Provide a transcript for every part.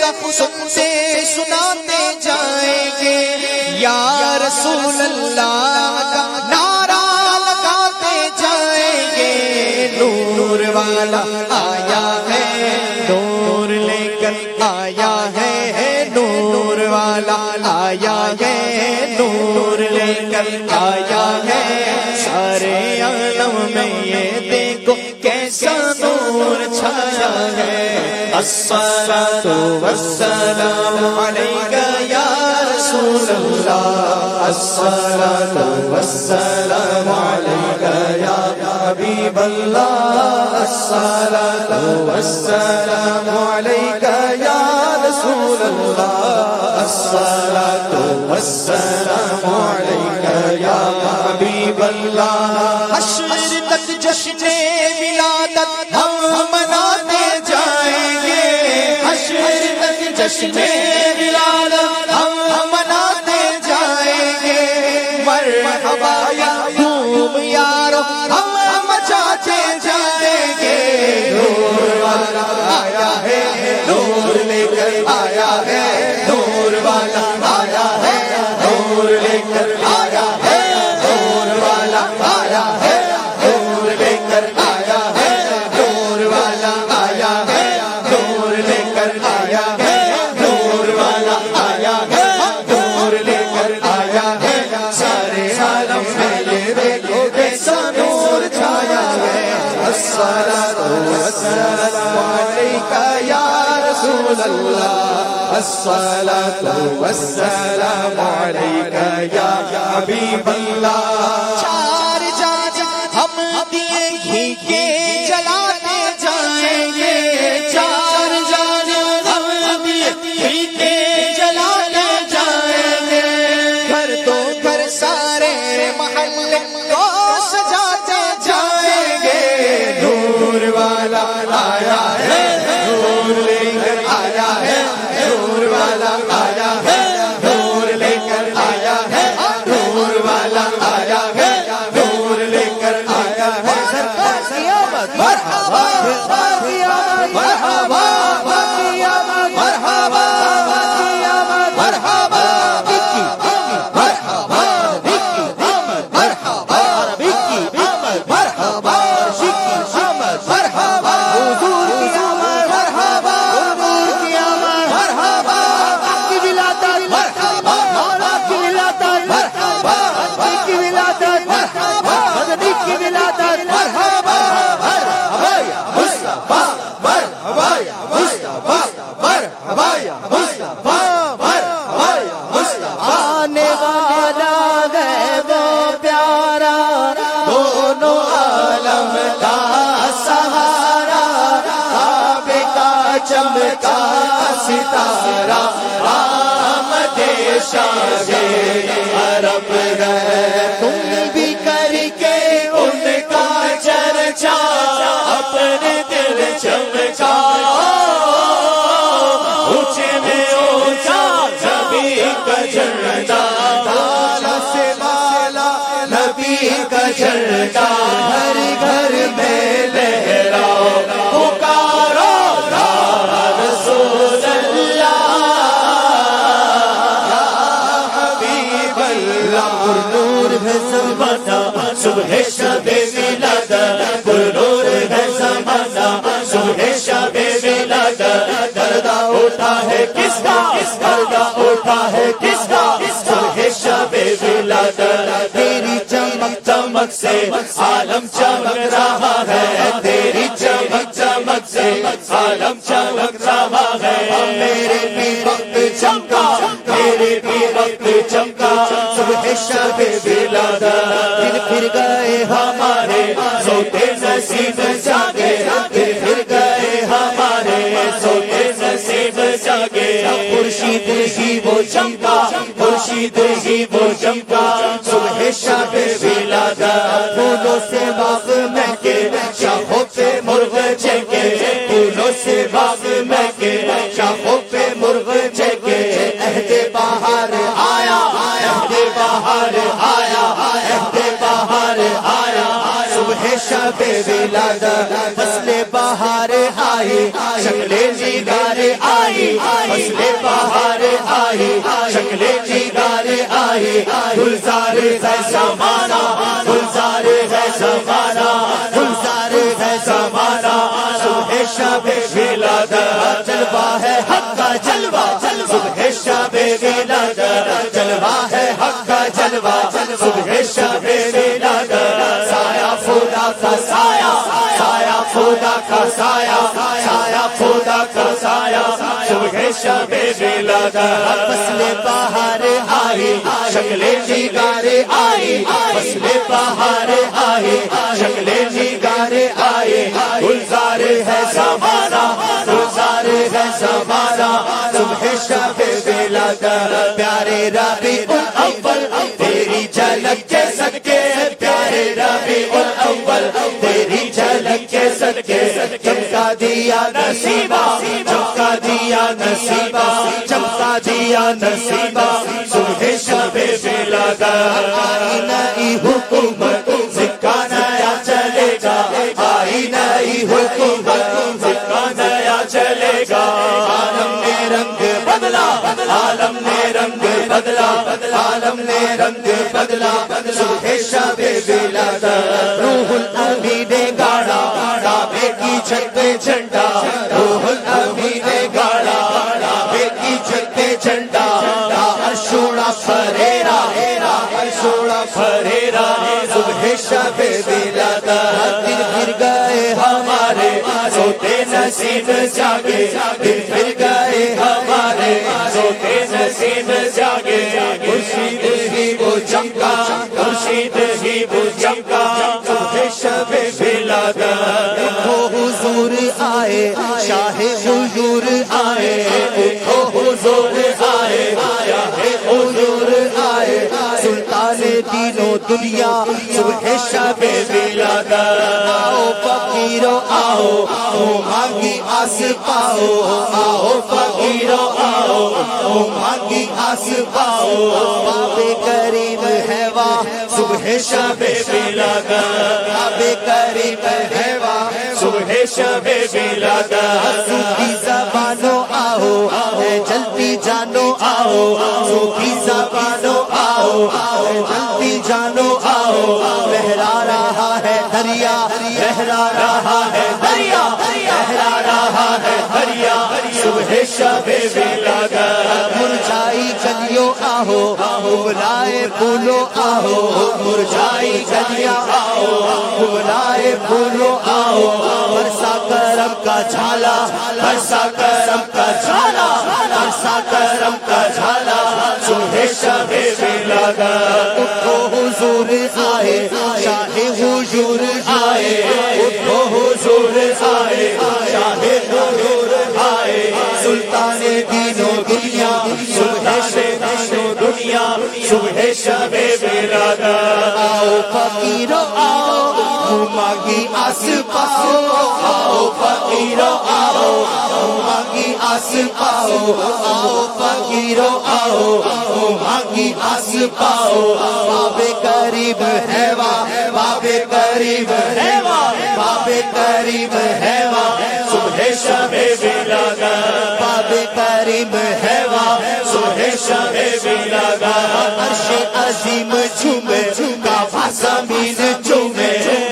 سنتے سناتے جائیں گے، یا رسول اللہ کا نعرہ لگاتے جائیں گے۔ نور والا آیا ہے، نور لے کر آیا ہے، نور والا آیا ہے، نور لے کر آیا ہے۔ سارے عالم میں یہ دیکھو کیسا نور چھایا ہے۔ الصلاۃ والسلام علیک یا رسول اللہ، الصلاۃ والسلام علیک یا حبیب اللہ، الصلاۃ والسلام علیک یا رسول اللہ، الصلاۃ والسلام علیک یا حبیب اللہ۔ حشر تک جشن ولادت ہم مناتے جائیں گے، حشر تک جشن ولادت ہم مناتے جائیں گے۔ مرحبا یا تم یارو ہم مچاتے جائیں گے۔ نور والا آیا ہے، نور لے کر آیا ہے، نور والا آیا ہے، نور لے کر آیا ہے، نور والا آیا ہے، نور لے کر آیا ہے، نور والا آیا ہے، نور لے کر آیا ہے، نور والا آیا ہے، نور لے کر آیا ہے۔ سارے عالم میں یہ دیکھو کیسا نور چھایا ہے۔ الصلاۃ والسلام علیک یا رسول اللہ، الصلاۃ والسلام علیک یا حبیب اللہ۔ چار جاج ہم دیے گھی کے جلاتے جائیں گے، چار جاج ہم دیے گھی کے جلاتے جائیں گے۔ گھر تو گھر سارے محلے کو سجاتے جائیں گے۔ نور والا آیا ہے، نور لے کر آیا ہے، نور والا آیا ہے، نور لے کر آیا ہے، نور والا آیا ہے، نور لے کر آیا ہے۔ مرحبا مرحبا مرحبا مرحبا آنے والا ہے وہ پیارا، دونوں عالم کا سہارا، کعبے کا چمکا ستارہ، آمد شاہ عرب ہے۔ تم بھی کر کے ان کا چرچا اپنے دل چمکا، اونچے میں اونچا نبی کا جھنڈا، بالا سے بالا نبی کا جھنڈا، گھر گھر میں لہراؤ پکارو یا رسول اللہ یا حبیب اللہ۔ نور ہے زمانہ صبح شب ولادت، نور ہے زمانہ صبح شب ولادت، پردہ اٹھا ہے کس کا، پردہ اٹھا ہے کس کا، صبح شب ولادت۔ تیری چمک چمک سے عالم چمک رہا ہے، تیری چمک چمک سے عالم چمک رہا ہے۔ میرے بھی وقت چمکا، میرے بھی وقت چمکا، صبح شب ولادت۔ پھر گئے ہمارے سوتے نصیب جاگے، پھر گئے ہمارے سوتے نصیب جاگے۔ خورشید ہی وہ چمکا، خورشید ہی وہ چمکا، صبح شب ولادت۔ پھولوں سے باغ مہکے، شاخوں پہ مرغ چہکے، پھولوں سے باغ مہکے، شاخوں پہ مرغ چہکے۔ عہد بہار آیا، عہد بہار آیا، عہد بہار آیا، صبح شب ولادت۔ فصل بہار آئی، شکل نگار آئی، شکلیں دیدار آئے گلزار ہے زمانہ گلزار ہے زمانہ گلزار ہے زمانہ صبح شب ولادت جلوہ ہے حق کا جلوہ صبح شب ولادت جلوہ ہے حق کا جلوہ صبح شب ولادت سایہ خدا کا سایہ سایہ خدا کا سایہ سایہ خدا کا سایہ صبح شب ولادت فصل بہار آئی شکلیں دیدار آئی فصل بہار آئی شکلیں دیدار آئی گلزار ہے زمانہ گلزار ہے زمانہ صبح شب ولادت پیارے ربیع الاول تیری جھلک کے صدقے پیارے ربیع الاول تیری جھلک کے صدقے چمکا دیا نصیبہ چمکا دیا نصیبہ چمکا دیا نصیبہ صبح شب ولادت آئی نئی حکومت سکہ نیا چلے گا آئی نئی حکومت سکہ نیا چلے گا عالم نے رنگ بدلا عالم نے رنگ بدلا عالم نے رنگ بدلا صبح شب ولادت روح الامین نے گاڑا کعبے کی چھت پہ جھنڈا روح الامین نے گاڑا کعبے کی چھت پہ جھنڈا ارشوڑا پھریرا ارشوڑا پھریرا صبح شب ولادت دن پھر گئے ہمارے سوتے نصیب جاگے دن پھر گئے ہمارے سوتے نصیب جاگے خورشید ہی وہ چمکا خورشید ہی وہ چمکا صبح شب ولادت اٹھو حضور آئے شاہ حضور آئے اٹھو حضور آئے شاہ حضور آئے سلطان تینوں دنیا صبح شب ولادت آؤ فقیرو آؤ مانگی آس پاؤ آؤ فقیرو آؤ مانگی آس پاؤ باب کریم ہے واہ صبح شب ولادت باب کریم ہے واہ صبح شب ولادت صوفی زبانوں آؤ جلتی جانو آؤ صوفی زبانوں آؤ جلتی جانو آؤ لہرا رہا ہے دریا لہرا رہا ہے دریا لہرا رہا ہے دریا صبح شب ولادت مرجھائی کلیوں آہو ابلائے پھولوں آہو مرجھائی کلیاں آہو ابلائے پھولوں آہو برسا کرم کا جھالا برسا کرم کا جھالا برسا کرم کا جھالا صبح شب ولادت اٹھو حضور آئے شاہ حضور آئے اٹھو حضور آئے شاہ حضور آئے سلطان دینوں دنیا صبح شب دنیا صبح شب ولادت آؤ فقیرو آؤ مانگی آس پاؤ آؤ فقیرو آؤ مانگی آس پاؤ آؤ فقیرو آؤ مانگی آس پاؤ باب قریب ہے واہ باب قریب ہے واہ باب قریب ہے واہ صبح شب ولادت باب قریب ہے واہ صبح شب ولادت عرش عظیم جھومے کعبہ زمین جھومے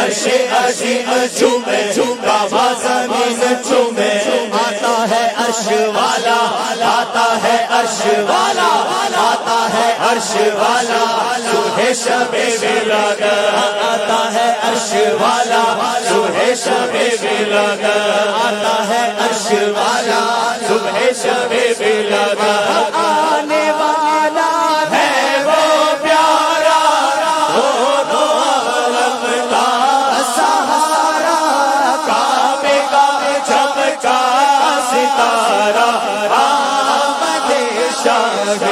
عرش عظیم جھومے کعبہ زمین جھومے آتا ہے عرش والا آتا ہے عرش والا آتا ہے عرش والا صبح شب ولادت آتا ہے عرش والا صبح شب ولادت آتا ہے عرش والا صبح شب ولادت آنے والا ہے وہ پیارا دونوں عالم کا سہارا کعبے کا چمکا ستارہ آمد شاہ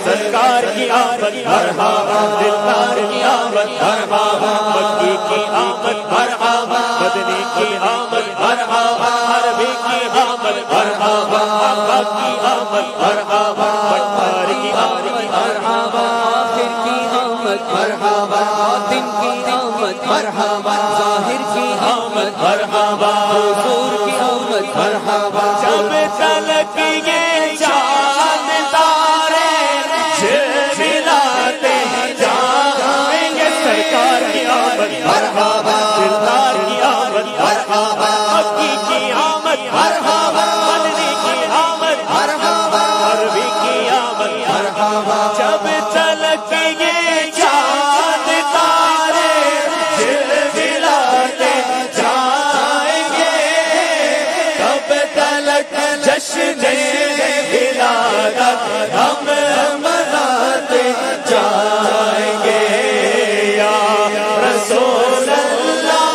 سرکار کی آمد مرحبا دلدار کی آمد مرحبا مکی کی آمد مرحبا مدنی کی آمد مرحبا عربی کی آمد مرحبا آقا کی آمد مرحبا پٹھار کی آمد مرحبا آخر کی آمد مرحبا دن کی آمد مرحبا ظاہر کی آمد مرحبا حضور کی آمد مرحبا جب تلک یہ چاند جشن ولادت ہم مناتے جائیں گے یا رسول اللہ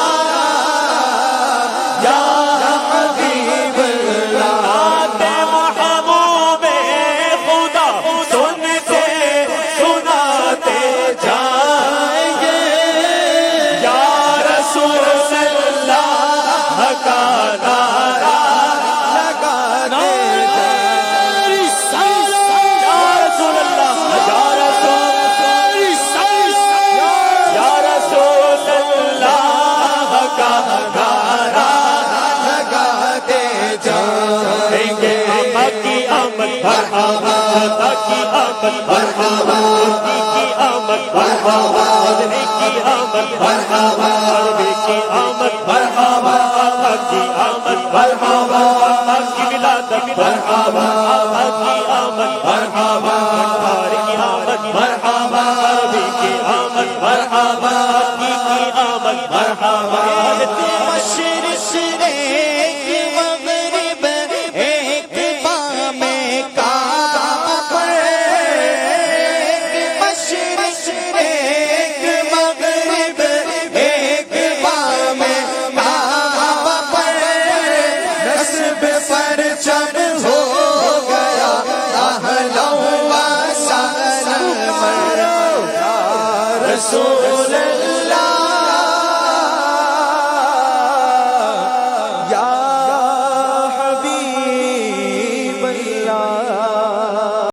یا حبیب اللہ محبوب خدا سنتے سناتے جائیں گے یا رسول اللہ کا نعرہ مرحبا